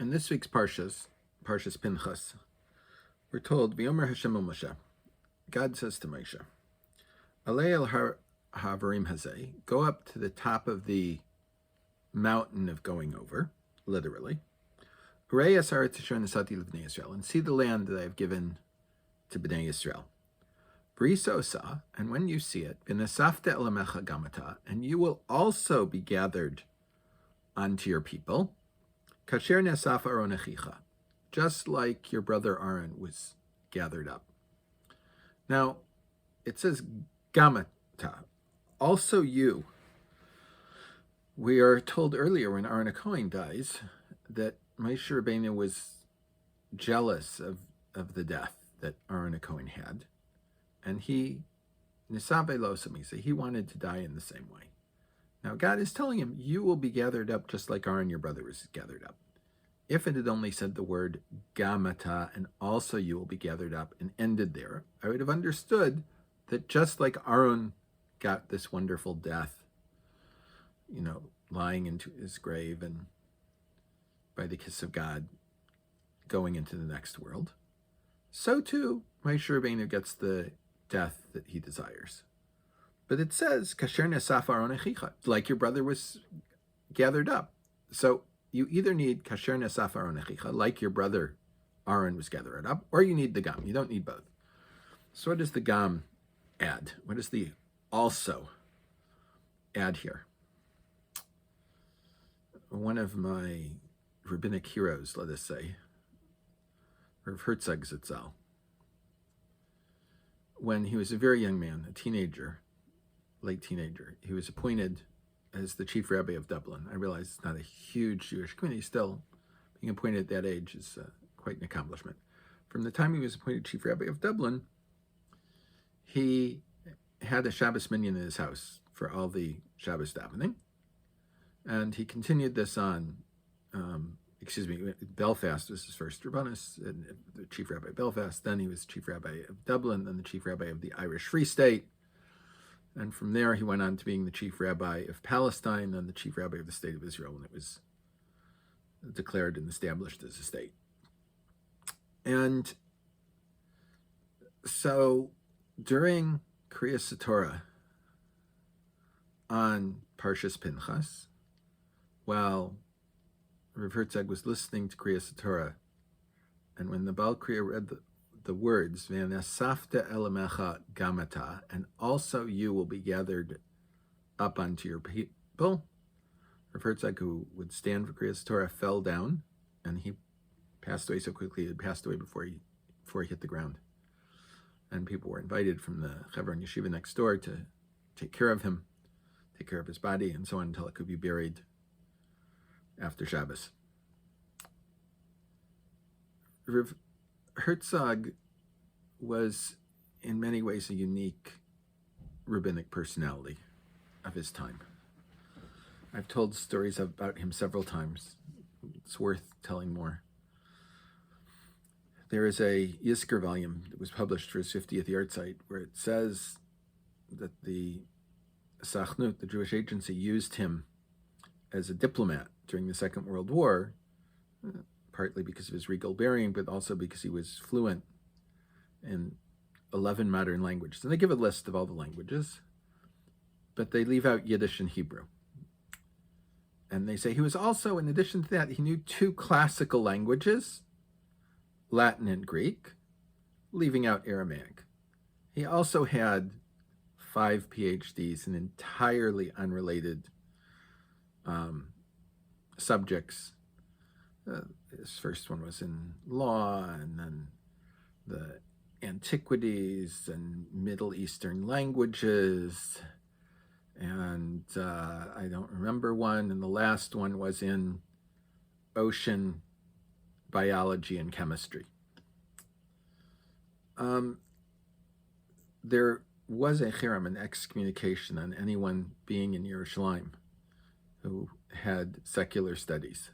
In this week's Parshas Pinchas, we're told, V'yomer Hashem el Moshe, God says to Moshe, Alei el ha'avarim hazeh, go up to the top of the mountain of going over, literally, Urei asaret asher nasati l'bnei Yisrael, and see the land that I have given to Bnei Yisrael. V'riso sa, and when you see it, v'nesafta el amecha gamata, and you will also be gathered unto your people, kasher nesaf Aaron achicha, just like your brother Aaron was gathered up. Now, it says gamata, also you. We are told earlier when Aaron HaKohen dies that Moshe Rabbeinu was jealous of the death that Aaron HaKohen had, and he nisabe lo samisa, he wanted to die in the same way. Now God is telling him, you will be gathered up just like Aaron, your brother, was gathered up. If it had only said the word gamata, and also you will be gathered up, and ended there, I would have understood that just like Aaron got this wonderful death, lying into his grave and by the kiss of God going into the next world, so too Moshe Rabbeinu gets the death that he desires. But it says, kasher nesaf Aaron achicha, like your brother was gathered up. So you either need kasher nesaf Aaron achicha, like your brother Aaron was gathered up, or you need the gam. You don't need both. So what does the gam add? What does the also add here? One of my rabbinic heroes, let us say, Rav Herzog Zatzal, when he was a very young man, a teenager, late teenager, he was appointed as the chief rabbi of Dublin. I realize it's not a huge Jewish community. Still, being appointed at that age is quite an accomplishment. From the time he was appointed chief rabbi of Dublin, he had a Shabbos minyan in his house for all the Shabbos davening, and he continued this on, Belfast was his first rabbanus, the chief rabbi of Belfast, then he was chief rabbi of Dublin, then the chief rabbi of the Irish Free State, and from there he went on to being the chief rabbi of Palestine, then the chief rabbi of the state of Israel when it was declared and established as a state. And so during Kriyas Torah on Parshas Pinchas, while Rav Herzog was listening to Kriyas Torah, and when the Baal Kriya read the words, V'nesafta el amecha gamata, and also you will be gathered up unto your people, Rav Herzog, who would stand for Kriyas Torah, fell down, and he passed away so quickly, he had passed away before he hit the ground. And people were invited from the Chevron Yeshiva next door to take care of him, take care of his body, and so on until it could be buried after Shabbos. Rav Herzog was in many ways a unique rabbinic personality of his time. I've told stories about him several times. It's worth telling more. There is a Yizkor volume that was published for his 50th yahrzeit where it says that the Sachnut, the Jewish agency, used him as a diplomat during the Second World War, partly because of his regal bearing, but also because he was fluent in 11 modern languages. And they give a list of all the languages, but they leave out Yiddish and Hebrew. And they say he was also, in addition to that, he knew 2 classical languages, Latin and Greek, leaving out Aramaic. He also had 5 PhDs in entirely unrelated subjects. His first one was in law, and then the antiquities and Middle Eastern languages, and I don't remember one, and the last one was in ocean biology and chemistry. There was a cherem, an excommunication on anyone being in Yerushalayim who had secular studies.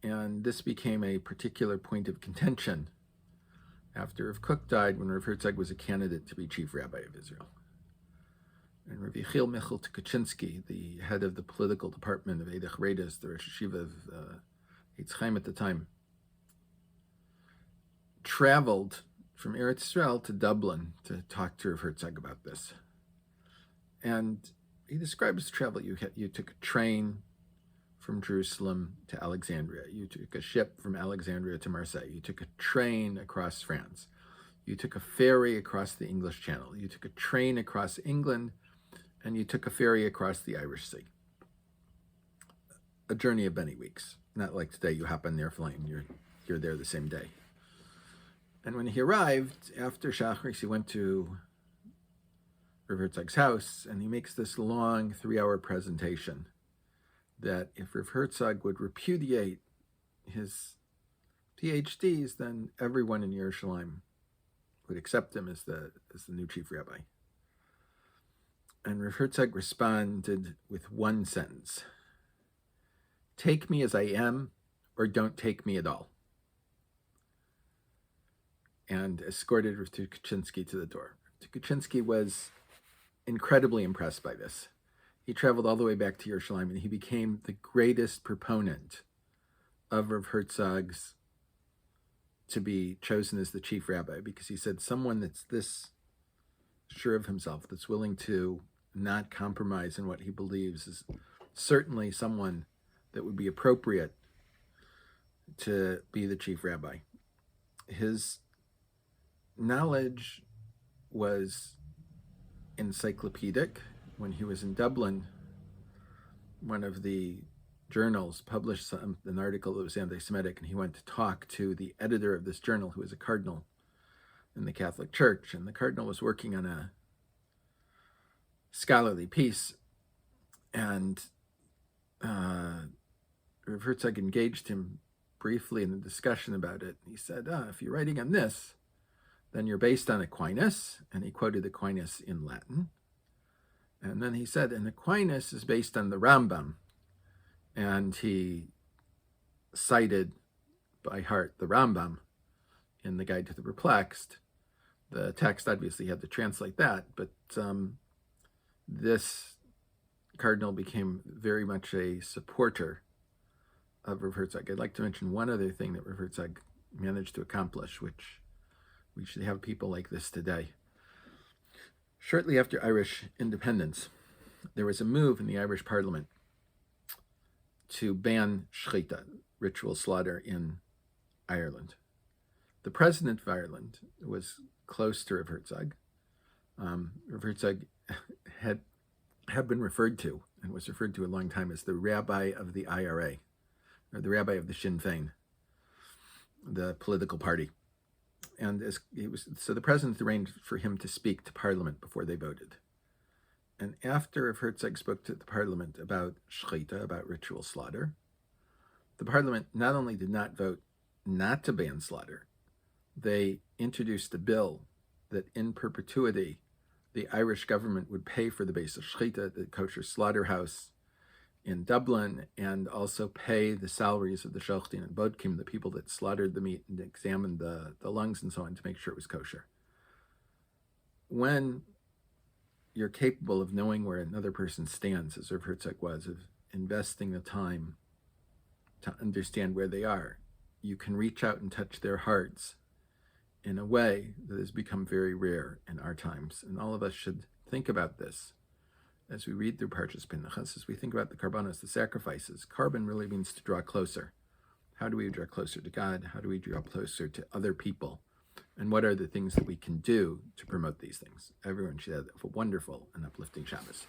And this became a particular point of contention after Rav Kook died, when Rav Herzog was a candidate to be chief rabbi of Israel. And Rav Yechiel Michal Tukachinsky, the head of the political department of Eidach Redes, the Rosh Yeshiva of Eitz Chaim at the time, traveled from Eretz Yisrael to Dublin to talk to Rav Herzog about this. And he describes the travel. You took a train from Jerusalem to Alexandria. You took a ship from Alexandria to Marseille. You took a train across France. You took a ferry across the English Channel. You took a train across England, and you took a ferry across the Irish Sea. A journey of many weeks. Not like today, you hop on the airplane, you're there the same day. And when he arrived, after Shacharis, he went to Rav Herzog's house, and he makes this long 3-hour presentation that if Rav Herzog would repudiate his PhDs, then everyone in Yerushalayim would accept him as the new chief rabbi. And Rav Herzog responded with one sentence: "Take me as I am, or don't take me at all," and escorted Rav Tukachinsky to the door. Tukachinsky was incredibly impressed by this. He traveled all the way back to Yerushalayim, and he became the greatest proponent of Rav Herzog's to be chosen as the chief rabbi, because he said someone that's this sure of himself, that's willing to not compromise in what he believes, is certainly someone that would be appropriate to be the chief rabbi. His knowledge was encyclopedic. When he was in Dublin, one of the journals published an article that was anti-Semitic, and he went to talk to the editor of this journal, who was a cardinal in the Catholic Church, and the cardinal was working on a scholarly piece, and Rav Herzog engaged him briefly in a discussion about it. He said, if you're writing on this, then you're based on Aquinas, and he quoted Aquinas in Latin. And then he said, and Aquinas is based on the Rambam. And he cited by heart the Rambam in the Guide to the Perplexed. The text obviously had to translate that, but this cardinal became very much a supporter of Rav Herzog. I'd like to mention one other thing that Rav Herzog managed to accomplish, which we should have people like this today. Shortly after Irish independence, there was a move in the Irish Parliament to ban shechita, ritual slaughter, in Ireland. The president of Ireland was close to Rav Herzog. Rav Herzog had been referred to, and was referred to a long time, as the rabbi of the IRA, or the rabbi of the Sinn Féin, the political party. And so the president arranged for him to speak to Parliament before they voted. And after Rav Herzog spoke to the Parliament about shechita, about ritual slaughter, the Parliament not only did not vote not to ban slaughter, they introduced a bill that in perpetuity the Irish government would pay for the base of shechita, the kosher slaughterhouse in Dublin, and also pay the salaries of the shochtim and bodkim, the people that slaughtered the meat and examined the lungs and so on to make sure it was kosher. When you're capable of knowing where another person stands, as Rav Herzog was, of investing the time to understand where they are, you can reach out and touch their hearts in a way that has become very rare in our times. And all of us should think about this as we read through Parshas Pinchas, as we think about the karbanos, the sacrifices. Carbon really means to draw closer. How do we draw closer to God? How do we draw closer to other people? And what are the things that we can do to promote these things? Everyone should have a wonderful and uplifting Shabbos.